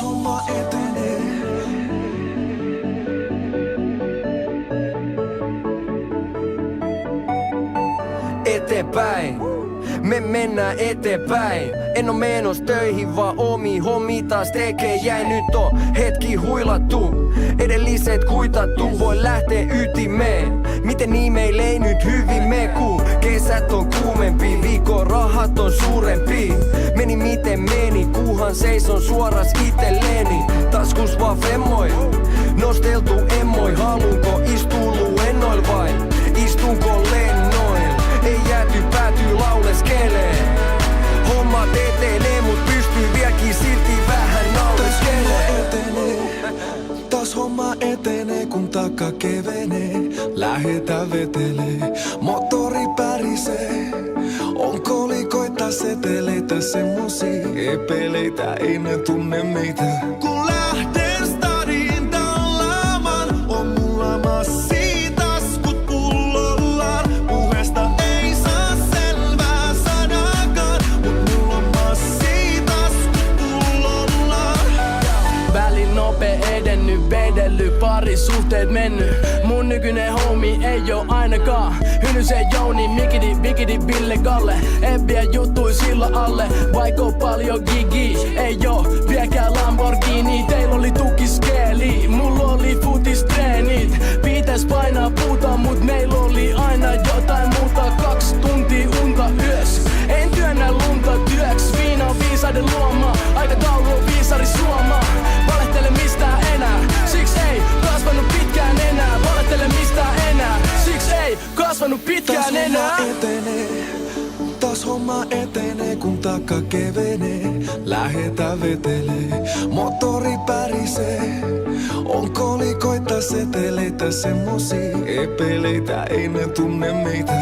homma etenee. Eteenpäin, me mennään eteenpäin. En oo menos töihin, vaan omi hommi taas tekee. Jäi nyt on hetki huilattu, edelliset kuitattu. Voi lähteä ytimeen, miten niin meille ei nyt hyvin me, kun kesät on kuumempi, viikon rahat on suurempi. Meni miten meni, kuhan seison suoras itelleni. Taskus vaan femmoi, nosteltu emmoi. Haluunko istuu luennoil vai istunko lennoil? Ei jääty, päätyy lauleskelee. Homma etenee, mut pystyy vieläkin silti vähän nauleskelee. Taas homma etenee, kun takka kevenee. Lähetä vetelee, moottori pärisee. On kolikoita, seteleitä, semmosia epeleitä, ei ne tunne meitä. Kun lähden stadiin tallamaan, on mulla massi taskut pullollaan. Puheesta ei saa selvää sanakaan, mut mulla on massi taskut pullollaan. Välin nopee edennyt, vedellyt, parisuhteet mennyt. Mun nykyinen homie ei oo ainakaan Hynysen Jouni, Mikidi, Bigidi, Ville, Galle. En vie juttui sillä alle, vaikka on paljon gigi. Ei oo vieläkään Lamborghini, teillä oli tukiskeeli. Mulla oli futistreenit, pitäis painaa puuta, mut meillä oli aina jotain muuta. 2 tuntia unta yös, en työnnä lunta työks. Viina on viisaiden luoma, aikataulu on viisari suoma. Valehtele mistään enää, siks ei kasvanut pitkään enää. Valehtele mistään enää, siks ei kasvanut pitkään enää. Taas homma etenee, kun takka kevenee. Lähetä vetelee, moottori pärisee. On kolikoita, seteleitä, semmosia epeleitä, ei ne tunne meitä.